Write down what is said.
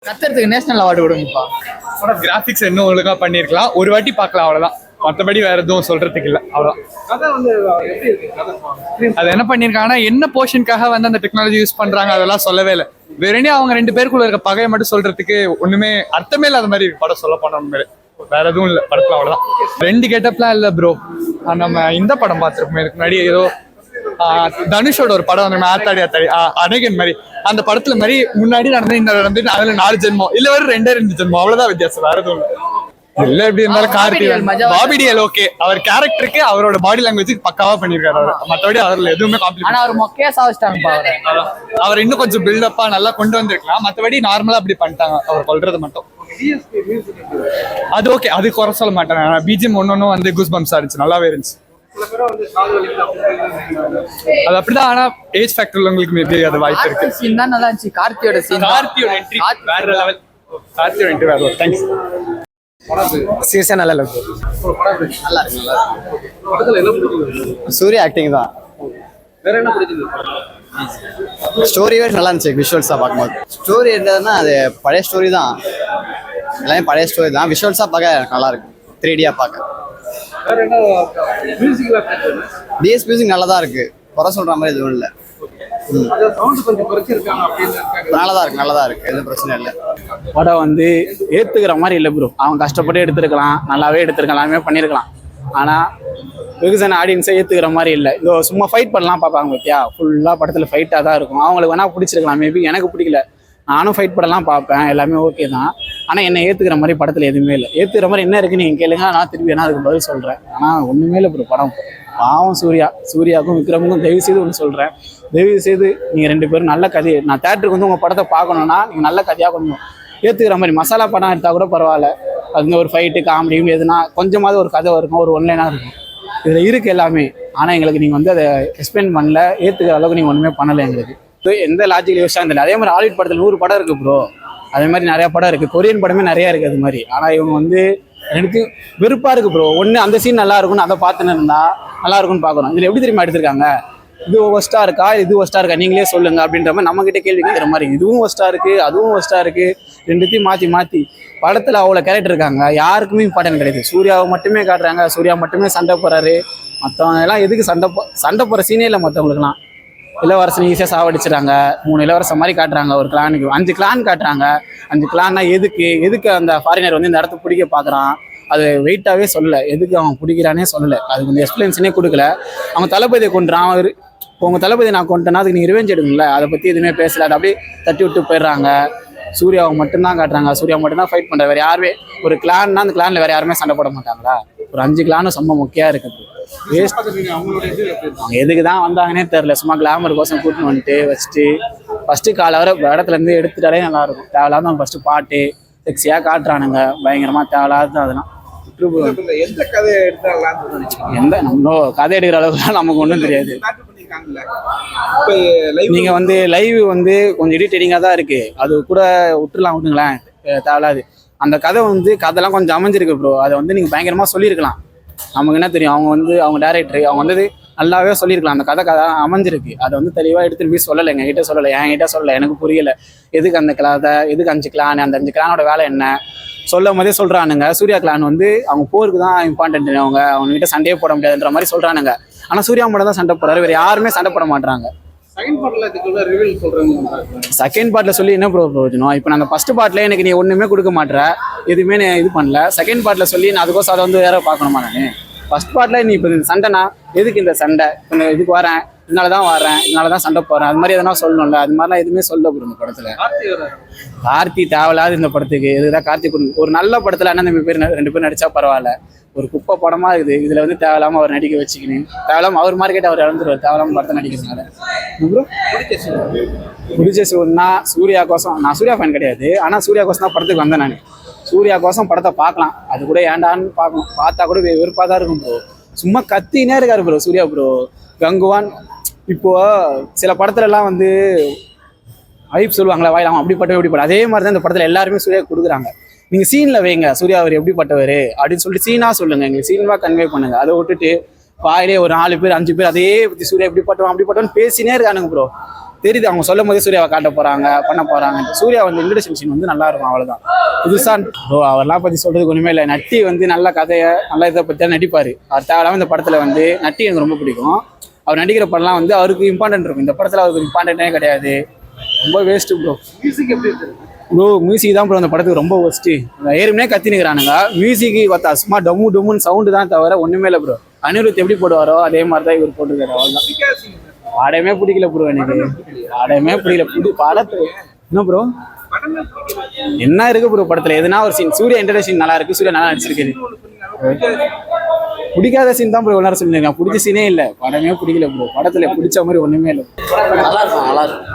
கத்துறதுக்கு national award கொடுங்கப்பா. Graphics இன்னும் ஒழுங்கா பண்ணிருக்கலாம், ஒரு வாட்டி பார்க்கலாம் அவ்வளவுதான். மற்றபடி வேற எதுவும் சொல்றதுக்கு இல்லை, அவ்வளவுதான். அது என்ன பண்ணிருக்காங்கன்னா என்ன போர்ஷனுக்காக வந்து அந்த டெக்னாலஜி யூஸ் பண்றாங்க அதெல்லாம் சொல்லவே இல்லை. வெறும் அவங்க ரெண்டு பேருக்குள்ள இருக்க பகையை மட்டும் சொல்றதுக்கு ஒண்ணுமே அர்த்தமே இல்லாத மாதிரி படம் சொல்ல போன உண்மையிலே. வேற எதுவும் இல்லை படத்துல, அவ்வளவுதான். ரெண்டு கெட்டப்லாம் இல்லை ப்ரோ. நம்ம இந்த படம் பார்த்துருப்போம் இதுக்கு முன்னாடி, ஏதோ தனுஷோட ஒரு படம் வந்து ஆத்தாடி ஆத்தாடி அனகன் மாதிரி. அந்த படத்துல மாதிரி முன்னாடி நடந்து அதுல 4 ஜென்மம் இல்ல ஒரு 2 ஜென்மம், அவ்வளவுதான் வித்தியாசம், வேற எதுவும் இல்ல. எப்படி இருந்தாலும் பாபி டிஎல் ஓகே, அவர் கேரக்டருக்கு அவரோட பாடி லாங்குவேஜ் பக்காவா பண்ணிருக்காரு அவர். மற்றபடி அவர்ல எதுவுமே காம்ப்ளிமெண்ட். அவர் மொக்கையா சாவிச்சிட்டாங்க. அவர் இன்னும் கொஞ்சம் பில்டப்பா நல்லா கொண்டு வந்திருக்கலாம். மற்றபடி நார்மலா அப்படி பண்ணிட்டாங்க அவர் கொல்றது மட்டும். அது ஓகே, அது குறை சொல்ல மாட்டேன். பிஜிஎம் ஒன்னொன்னும் வந்து கூஸ் பம்ப்ஸா இருந்துச்சு, நல்லாவே இருந்துச்சு. அது அப்படிதான். ஆனா ஏஜ் ஃபேக்டர்ல உங்களுக்கு மேபி அது வாய்ப்பு இருக்கு. சீன் தான் நல்லா இருந்துச்சு. கார்த்தியோட என்ட்ரி வேற லெவல். கார்த்தியோட என்ட்ரி வேற லெவல். தேங்க்ஸ். சீரியஸா நல்லா இருக்கு. நல்லா இருக்கு. சூர்யா ஆக்டிங் தான். வேற என்ன பிடிச்சது? ஸ்டோரியே நல்லா இருந்துச்சு. விஷுவல்ஸா பார்க்கும்போது ஸ்டோரி இருந்ததுன்னா அது பழைய ஸ்டோரி தான், எல்லாமே பழைய ஸ்டோரி தான். விஷுவல்ஸா பார்க்க நல்லா இருக்கு, 3Dயா பார்க்க. டிஎஸ் மியூசிக் நல்லா தான் இருக்கு, குறை சொல்ற மாதிரி எதுவும் இல்லை. நல்லதா இருக்கு, எதுவும் பிரச்சனை இல்லை. படம் வந்து ஏத்துக்கிற மாதிரி இல்லை ப்ரோ. அவங்க கஷ்டப்பட்டு எடுத்திருக்கலாம், நல்லாவே எடுத்திருக்கலாம், எல்லாமே பண்ணியிருக்கலாம். ஆனால் வெகுஜன ஆடியன்ஸை ஏற்றுக்கிற மாதிரி இல்லை. இதோ சும்மா ஃபைட் பண்ணலாம் பார்ப்பாங்க பத்தியா, ஃபுல்லாக படத்தில் ஃபைட்டாக தான் இருக்கும். அவங்களுக்கு வேணால் பிடிச்சிருக்கலாம், மேபி எனக்கு பிடிக்கல. நானும் ஃபைட் படம்லாம் பார்ப்பேன், எல்லாமே ஓகே தான். ஆனால் என்னை ஏற்றுக்கிற மாதிரி படத்தில் எதுவுமே இல்லை. ஏற்றுக்கிற மாதிரி என்ன இருக்குன்னு நீங்கள் கேளுங்க, நான் திருப்பி என்ன அதுக்கு பதில் சொல்கிறேன். ஆனால் ஒன்றுமே இல்லை ப்ரோ. படம் பாவம் சூர்யாவுக்கும் விக்ரமுக்கும் தயவு செய்து ஒன்று சொல்கிறேன், தயவு செய்து நீங்கள் 2 பேரும் நல்ல கதை, நான் தேட்டருக்கு வந்து உங்கள் படத்தை பார்க்கணுன்னா நீங்கள் நல்ல கதையாக கொஞ்சம் ஏற்றுக்கிற மாதிரி மசாலா படம் எடுத்தால் கூட பரவாயில்ல. அது ஒரு ஃபைட்டு காமெடியும் எதுனா கொஞ்சமாவது ஒரு கதை இருக்கும், ஒரு ஒன்லைனாக இருக்கும். இதில் இருக்குது எல்லாமே. ஆனால் எங்களுக்கு நீங்கள் வந்து அதை எக்ஸ்பிளைன் பண்ணல, ஏற்றுக்கிற அளவுக்கு நீங்கள் ஒன்றுமே பண்ணலை எங்களுக்கு. எந்த லாஜிக்கல் யோசிச்சா இல்லை. அதே மாதிரி ஹாலிவுட் படத்தில் 100 படம் இருக்குது ப்ரோ. அதே மாதிரி நிறையா படம் இருக்குது, கொரியன் படமே நிறையா இருக்குது அது மாதிரி. ஆனால் இவங்க வந்து எனக்கு வெறுப்பாக இருக்குது ப்ரோ. ஒன்று அந்த சீன் நல்லா இருக்கும்னு அதை பார்த்துன்னு இருந்தால் நல்லா இருக்கும்னு பார்க்கணும். இதில் எப்படி தெரியுமா எடுத்திருக்காங்க, இது ஒஸ்ட்டாக இருக்கா இது ஒஸ்ட்டாக இருக்கா நீங்களே சொல்லுங்கள் அப்படின்ற மாதிரி நம்மகிட்ட கேள்வி கேட்குற மாதிரி. இதுவும் ஒஸ்ட்டாக இருக்குது, அதுவும் ஒஸ்ட்டாக இருக்குது, ரெண்டுத்தையும் மாற்றி படத்தில் அவ்வளோ கேரக்டர் இருக்காங்க, யாருக்குமே இம்பார்ட்டன்ட் கிடையாது. சூர்யாவை மட்டுமே காட்டுறாங்க, சூர்யா மட்டுமே சண்டை போடுறாரு. மற்றவங்க எல்லாம் எதுக்கு சண்டை போடுற சீனே இல்லை. மற்றவங்களுக்குலாம் இளவரசன் ஈஸியாக சாவடிச்சுறாங்க. 3 இளவரசன் மாதிரி காட்டுறாங்க. ஒரு கிளானுக்கு 5 கிளான் காட்டுறாங்க. 5 கிளான்னா எதுக்கு அந்த ஃபாரினர் வந்து இந்த இடத்த பிடிக்க பார்க்குறான், அது வெயிட்டாகவே சொல்லலை. எதுக்கு அவன் பிடிக்கிறானே சொல்லலை, அதுக்கு வந்து எக்ஸ்பிளன்ஸனே கொடுக்கல. அவங்க தளபதியை கொண்டுறான். இப்போ உங்கள் தளபதி நான் கொண்டேன்னா அதுக்கு நீங்கள் ரிவெஞ்ச் எடுக்கணும்ல, அதை பற்றி எதுவுமே பேசலை. அதை அப்படியே தட்டி விட்டு போயிடுறாங்க. சூர்யாவை மட்டும்தான் காட்டுறாங்க, சூர்யா மட்டும்தான் ஃபைட் பண்ணுற. வேறு யாருமே ஒரு கிளான்னா அந்த கிளானில் வேறு யாருமே சண்டை போட மாட்டாங்களா? ஒரு 5 கிளானும் ரொம்ப முக்கியம் இருக்குது. வேஸ்ட். அவங்க எதுக்கு தான் வந்தாங்கன்னே தெரில. சும்மா கிளாமர் கோசம் கூட்டின்னு வந்துட்டு வச்சுட்டு ஃபஸ்ட்டு காலவரை இடத்துலேருந்து எடுத்துட்டாலே நல்லாயிருக்கும். தேவையில்லாத அவங்க ஃபஸ்ட்டு பாட்டு செக்ஸியாக காட்டுறானுங்க, பயங்கரமாக தேவையில்லாத. அதெல்லாம் எந்த கதை எடுத்தாங்களான்னு எந்த நம்ம கதை எடுக்கிற அளவுக்குலாம் நமக்கு ஒன்றும் தெரியாது. நீங்கள் வந்து லைவ் வந்து கொஞ்சம் எடிட்டிங்காக தான் இருக்குது, அது கூட விட்டுருங்களேன், தேவையில்லாது. அந்த கதை வந்து கதைலாம் கொஞ்சம் அமைஞ்சிருக்கு ப்ரோ. அதை வந்து நீங்கள் பயங்கரமாக சொல்லியிருக்கலாம். நமக்கு என்ன தெரியும், அவங்க டேரக்டர் அவங்க வந்து நல்லாவே சொல்லியிருக்கலாம். அந்த கதை அமைஞ்சிருக்கு, அதை வந்து தெளிவாக எடுத்துகிட்டு போய் சொல்லலை. எங்ககிட்ட சொல்லலை, எனக்கு புரியலை. எதுக்கு அந்த கதை, எதுக்கு 5 கிளான், அந்த 5 கிளானோட வேலை என்ன சொல்லும் போதே சொல்கிறானுங்க. சூர்யா கிளான் வந்து அவங்க போருக்கு தான் இம்பார்ட்டன்ட், அவங்ககிட்ட சண்டையே போட முடியாதுன்ற மாதிரி சொல்கிறானுங்க. ஆனால் சூர்யா மட்டும் தான் சண்டை போடுறாரு, வேறு யாருமே சண்டை போட மாட்டாங்க. செகண்ட் பார்ட்டில் சொல்லி என்ன பிரயோஜனம்? இப்போ நாங்கள் ஃபர்ஸ்ட் பார்ட்டில் எனக்கு நீ ஒன்றுமே கொடுக்க மாட்டேற, எதுவுமே நான் இது பண்ணல. செகண்ட் பார்ட்டில் சொல்லி நான் அதுக்கோசம் அதை வந்து வேற பார்க்கணுமா? நான் ஃபர்ஸ்ட் பார்ட்டில் நீ இப்போ இந்த சண்டைனா எதுக்கு இந்த சண்டை, இப்போ இதுக்கு வரேன், இதனால தான் சண்டை போகிறேன், அது மாதிரி எதனா சொல்லணும்ல. அது மாதிரிலாம் எதுவுமே சொல்ல போகிறோம் இந்த படத்தில். கார்த்தி தேவையில்லாது இந்த படத்துக்கு. இதுதான் கார்த்திக் ஒரு நல்ல படத்தில் அண்ணன் தம்பி 2 பேர் நடித்தா பரவாயில்ல. ஒரு குப்பை படமாக இருக்குது. இதில் வந்து தேவையில்லாமல் அவர் நடிக்க வச்சுக்கணும், தேவையில்லாமல் அவர் மார்க்கெட் அவர் இழந்துருவார், தேவையில்லாமல் படத்தை நடிக்கிறதுனால. பிடிச்ச ஒன்றா சூர்யா கோசம். நான் சூர்யா ஃபேன் கிடையாது, ஆனால் சூர்யா கோசம் தான் படத்துக்கு வந்தேன். நான் சூர்யா கோசம் படத்தை பார்க்கலாம், அது கூட ஏண்டான்னு பார்க்கணும். பார்த்தா கூட வெறுப்பாக தான் இருக்கும் ப்ரோ. சும்மா கத்தினே இருக்காரு ப்ரோ சூர்யா ப்ரோ. கங்குவான் இப்போது சில படத்துலலாம் வந்து ஐப் சொல்லுவாங்களா வாயிலாம், அப்படிப்பட்ட அதே மாதிரி தான் இந்த படத்தில் எல்லாருமே சூர்யா கொடுக்குறாங்க. நீங்கள் சீனில் வைங்க, சூர்யா அவர் எப்படிப்பட்டவர் அப்படின்னு சொல்லிட்டு சீனாக சொல்லுங்கள், எங்களுக்கு சீனாக கன்வே பண்ணுங்கள். அதை விட்டுட்டு வாயிலே ஒரு 4 பேர் 5 பேர் அதே பற்றி சூர்யா எப்படிப்பட்டவன் அப்படிப்பட்டவன் பேசினே இருக்கானுங்க ப்ரோ. தெரியுது அவங்க சொல்லும் போதே சூர்யாவை காட்ட போறாங்க பண்ண போறாங்க. சூர்யா வந்து இன்ட்ரடக்ஷன் சீன் வந்து நல்லா இருக்கும், அவ்வளவுதான். புதுசா அவரெல்லாம் பத்தி சொல்றதுக்கு ஒண்ணுமே இல்லை. நட்டி வந்து நல்ல கதையை நல்ல இதை பத்தி தான் நடிப்பாரு. அவர் தேவையில்லாம இந்த படத்துல வந்து நட்டி எனக்கு ரொம்ப பிடிக்கும். அவர் நடிக்கிற படம்லாம் வந்து அவருக்கு இம்பார்ட்டன்ட் இருக்கும். இந்த படத்துல அவருக்கு இம்பார்ட்டன்டே கிடையாது, ரொம்ப வேஸ்ட் ப்ரோ. ப்ரோ மியூசிக் தான் ப்ரோ அந்த படத்துக்கு ரொம்ப ஒஸ்ட்டு. ஏற்கனவே கத்தினுக்கிறானுங்க, மியூசிக்கு பார்த்தா சும்மா டம்மு டம்முன்னு சவுண்டு தான் தவிர ஒண்ணுமே இல்லை ப்ரோ. அனிருத் எப்படி போடுவாரோ அதே மாதிரி தான் இவர் போட்டுருக்காரு, அவ்வளோதான். பாடமே பிடிக்கல ப்ரோ, எனக்கு பாடமே பிடிக்கல. படத்து என்ன ப்ரோ என்ன இருக்கு ப்ரோ படத்துல? எதுனா ஒரு சீன் சூர்யா இன்ட்ரடக்ஷன் நல்லா இருக்கு, சூர்யா நல்லா நடிச்சிருக்காரு. பிடிக்காத சீன் தான் ப்ரோ எல்லாரும் சொல்லியிருக்காங்க, பிடிச்ச சீனே இல்லை. படமே பிடிக்கல ப்ரோ, படத்துல பிடிச்ச மாதிரி ஒண்ணுமே இல்லை. நல்லா இருக்கும், நல்லா இருக்கும்.